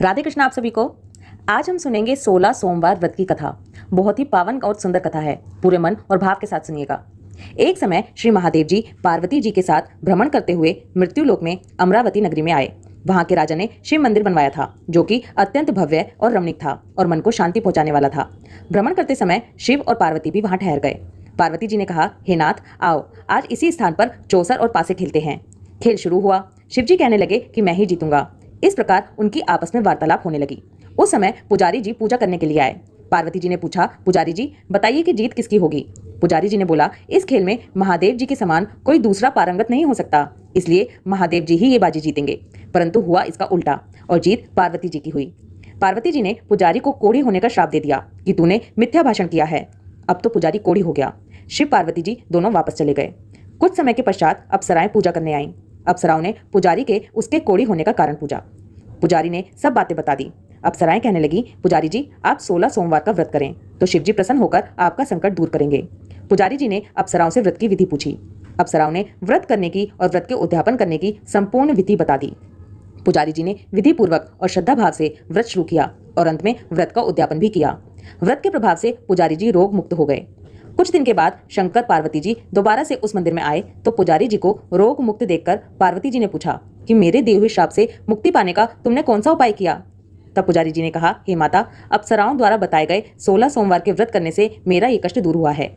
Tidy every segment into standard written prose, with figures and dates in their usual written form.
राधे कृष्ण आप सभी को। आज हम सुनेंगे 16 सोमवार व्रत की कथा। बहुत ही पावन और सुंदर कथा है, पूरे मन और भाव के साथ सुनिएगा। एक समय श्री महादेव जी पार्वती जी के साथ भ्रमण करते हुए मृत्युलोक में अमरावती नगरी में आए। वहां के राजा ने शिव मंदिर बनवाया था, जो कि अत्यंत भव्य और रमणीक था और मन को शांति पहुंचाने वाला था। भ्रमण करते समय शिव और पार्वती भी वहां ठहर गए। पार्वती जी ने कहा, हे नाथ, आओ आज इसी स्थान पर चौसर और पासे खेलते हैं। खेल शुरू हुआ। शिव जी कहने लगे कि मैं ही जीतूंगा। इस प्रकार उनकी आपस में वार्तालाप होने लगी। उस समय पुजारी जी पूजा करने के लिए आए। पार्वती जी ने पूछा, पुजारी जी बताइए कि जीत किसकी होगी। पुजारी जी ने बोला, इस खेल में महादेव जी के समान कोई दूसरा पारंगत नहीं हो सकता, इसलिए महादेव जी ही ये बाजी जीतेंगे। परंतु हुआ इसका उल्टा और जीत पार्वती जी की हुई। पार्वती जी ने पुजारी को कोढ़ी होने का श्राप दे दिया कि तूने मिथ्या भाषण किया है। अब तो पुजारी कोढ़ी हो गया। शिव पार्वती जी दोनों वापस चले गए। कुछ समय के पश्चात अप्सराएं पूजा करने आईं। अप्सराओं ने पुजारी के उसके कोढ़ी होने का कारण पूछा। पुजारी ने सब बातें बता दी। अप्सराएं कहने लगी, पुजारी जी आप 16 सोमवार का व्रत करें तो शिव जी प्रसन्न होकर आपका संकट दूर करेंगे। पुजारी जी ने अप्सराओं से व्रत की विधि पूछी। अप्सराओं ने व्रत करने की और व्रत के उद्यापन करने की संपूर्ण विधि बता दी। पुजारी जी ने विधि पूर्वक और श्रद्धा भाव से व्रत शुरू किया और अंत में व्रत का उद्यापन भी किया। व्रत के प्रभाव से पुजारी जी रोग मुक्त हो गए। कुछ दिन के बाद शंकर पार्वती जी दोबारा से उस मंदिर में आए तो पुजारी जी को रोग मुक्त देखकर पार्वती जी ने पूछा कि मेरे दिए हुए श्राप से मुक्ति पाने का तुमने कौन सा उपाय किया। तब पुजारी जी ने कहा, हे माता, अप्सराओं द्वारा बताए गए 16 सोमवार के व्रत करने से मेरा ये कष्ट दूर हुआ है।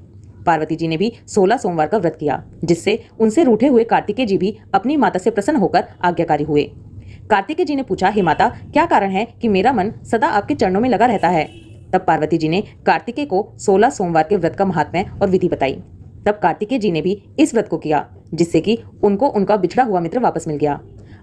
पार्वती जी ने भी 16 सोमवार का व्रत किया, जिससे उनसे रूठे हुए कार्तिकेय जी भी अपनी माता से प्रसन्न होकर आज्ञाकारी हुए। कार्तिकेय जी ने पूछा, हे माता, क्या कारण है कि मेरा मन सदा आपके चरणों में लगा रहता है। तब पार्वती जी ने कार्तिकेय को 16 सोमवार के व्रत का महात्म्य और विधि बताई। तब कार्तिकेय जी ने भी इस व्रत को किया, जिससे कि उनको उनका बिछड़ा हुआ मित्र वापस मिल गया।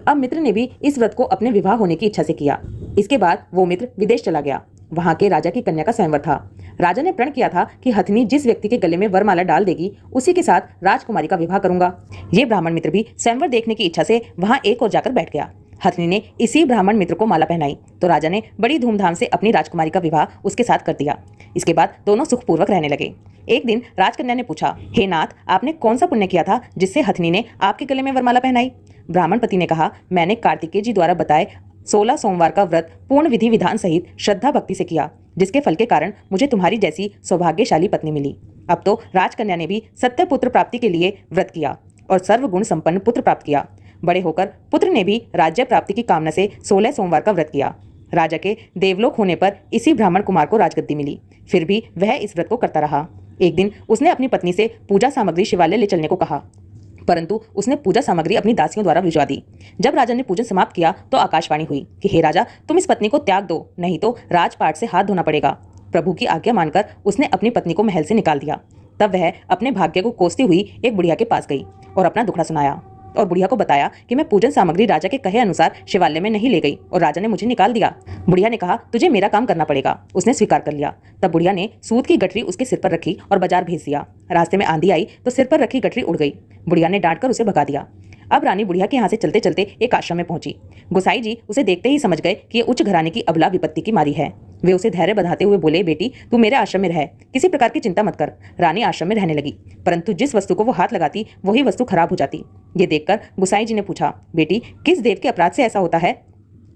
अब मित्र ने भी इस व्रत को अपने विवाह होने की इच्छा से किया। इसके बाद वो मित्र विदेश चला गया। वहां के राजा की कन्या का स्वयंवर था। राजा ने प्रण किया था कि हथिनी जिस व्यक्ति के गले में वरमाला डाल देगी, उसी के साथ राजकुमारी का विवाह करूंगा। ये ब्राह्मण मित्र भी स्वयंवर देखने की इच्छा से वहां एक और जाकर बैठ गया। हथिनी ने इसी ब्राह्मण मित्र को माला पहनाई तो राजा ने बड़ी धूमधाम से अपनी राजकुमारी का विवाह उसके साथ कर दिया। इसके बाद दोनों सुखपूर्वक रहने लगे। एक दिन राजकन्या ने पूछा, हे नाथ, आपने कौन सा पुण्य किया था जिससे हथिनी ने आपके गले में वरमाला पहनाई। ब्राह्मण पति ने कहा, मैंने कार्तिकेय जी द्वारा बताए 16 सोमवार का व्रत पूर्ण विधि विधान सहित श्रद्धा भक्ति से किया, जिसके फल के कारण मुझे तुम्हारी जैसी सौभाग्यशाली पत्नी मिली। अब तो राजकन्या ने भी सत्य पुत्र प्राप्ति के लिए व्रत किया और सर्वगुण संपन्न पुत्र प्राप्त किया। बड़े होकर पुत्र ने भी राज्य प्राप्ति की कामना से 16 सोमवार का व्रत किया। राजा के देवलोक होने पर इसी ब्राह्मण कुमार को राजगद्दी मिली। फिर भी वह इस व्रत को करता रहा। एक दिन उसने अपनी पत्नी से पूजा सामग्री शिवालय ले चलने को कहा, परंतु उसने पूजा सामग्री अपनी दासियों द्वारा भिजवा दी। जब राजा ने पूजन समाप्त किया तो आकाशवाणी हुई कि हे राजा, तुम इस पत्नी को त्याग दो, नहीं तो राजपाट से हाथ धोना पड़ेगा। प्रभु की आज्ञा मानकर उसने अपनी पत्नी को महल से निकाल दिया। तब वह अपने भाग्य को कोसती हुई एक बुढ़िया के पास गई और अपना दुखड़ा सुनाया और बुढ़िया को बताया कि मैं पूजन सामग्री राजा के कहे अनुसार शिवालय में नहीं ले गई और राजा ने मुझे निकाल दिया। बुढ़िया ने कहा, तुझे मेरा काम करना पड़ेगा। उसने स्वीकार कर लिया। तब बुढ़िया ने सूत की गठरी उसके सिर पर रखी और बाजार भेज दिया। रास्ते में आंधी आई तो सिर पर रखी गठरी उड़ गई। बुढ़िया ने डांटकर उसे भगा दिया। अब रानी बुढ़िया के यहाँ से चलते चलते एक आश्रम में पहुंची। गोसाई जी उसे देखते ही समझ गए कि ये उच्च घराने की अबला विपत्ति की मारी है। वे उसे धैर्य बंधाते हुए बोले, बेटी तू मेरे आश्रम में रह, किसी प्रकार की चिंता मत कर। रानी आश्रम में रहने लगी, परंतु जिस वस्तु को वो हाथ लगाती वही वस्तु खराब हो जाती। ये देखकर गोसाई जी ने पूछा, बेटी किस देव के अपराध से ऐसा होता है।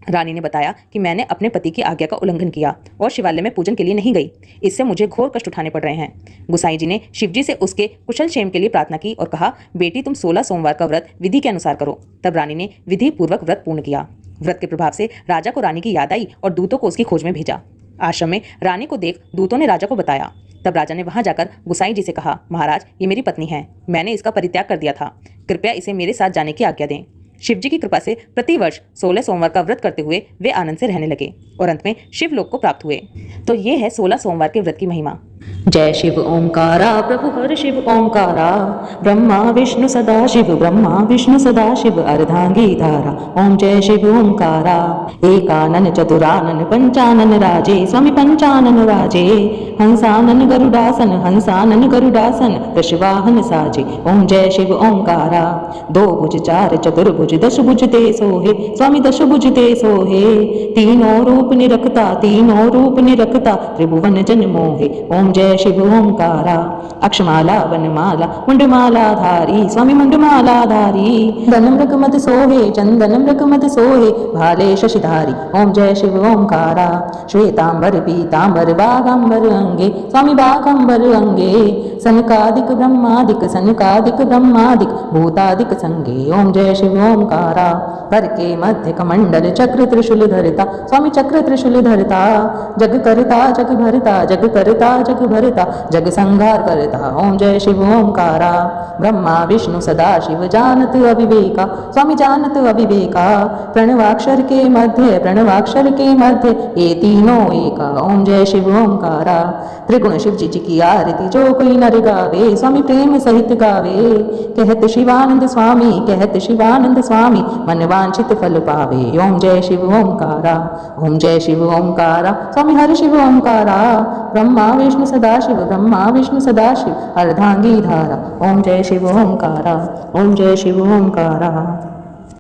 रानी ने बताया कि मैंने अपने पति की आज्ञा का उल्लंघन किया और शिवालय में पूजन के लिए नहीं गई, इससे मुझे घोर कष्ट उठाने पड़ रहे हैं। गोसाई जी ने शिवजी से उसके कुशल क्षेम के लिए प्रार्थना की और कहा, बेटी तुम 16 सोमवार का व्रत विधि के अनुसार करो। तब रानी ने विधि पूर्वक व्रत पूर्ण किया। व्रत के प्रभाव से राजा को रानी की याद आई और दूतों को उसकी खोज में भेजा। आश्रम में रानी को देख दूतों ने राजा को बताया। तब राजा ने वहां जाकर गोसाई जी से कहा, महाराज ये मेरी पत्नी है, मैंने इसका परित्याग कर दिया था, कृपया इसे मेरे साथ जाने की आज्ञा दें। शिवजी की कृपा से प्रतिवर्ष 16 सोमवार का व्रत करते हुए वे आनंद से रहने लगे और अंत में शिवलोक को प्राप्त हुए। तो ये है 16 सोमवार के व्रत की महिमा। जय शिव ओंकारा प्रभु हर शिव ओंकारा, ब्रह्मा विष्णु सदा शिव, ब्रह्मा विष्णु सदा शिव, अर्धांगी धारा। ओम जय शिव ओंकारा। एकानन चतुरानन पंचानन राजे, स्वामी पंचानन राजे, हंसानन गरुडासन, हंसानन गरुडासन, वृषवाहन साजे। ओम जय शिव ओंकारा। दो भुज चार चतुर्भुज चतुर्भुज दश भुज ते सोहे स्वामी दश भुज ते सोहे तीनों रूप निरखता तीनों रूप निरखता त्रिभुवन जन मोहे ओम जय शिव ओंकारा अक्षमाला वनमाला मुंडमाला धारी स्वामी मुंडमाला धारी चंदन मृगमद सोहे चंदन मृगमद सोहे भाले शशिधारी ओम जय शिव ओंकारा श्वेतांबर पीतांबर बागांबर अंगे स्वामी बागांबर अंगे सनकादिक ब्रह्मादिक भूतादिक संगे ओम जय शिव ओंकारा कर के मध्य कमंडल चक्र त्रिशूल धरता स्वामी चक्र त्रिशूल धरता जग करता जग भरता जग करता जग भरता जग संहार करता ओम जय शिव ओंकारा ब्रह्मा विष्णु सदा शिव जानत अविवेका स्वामी जानत अविवेका प्रणवाक्षर के मध्य ये तीनों एका ओम जय शिव ओंकारा त्रिगुण शिव जी की आरती जो कोई नर गावे स्वामी प्रेम सहित गावे कहत शिवानंद स्वामी मन वांछित फल पावे ओम जय शिव ओंकारा स्वामी हर शिव ओंकारा ब्रह्मा विष्णु सदाशिव अर्धांगी धारा ओम जय शिव ओंकारा।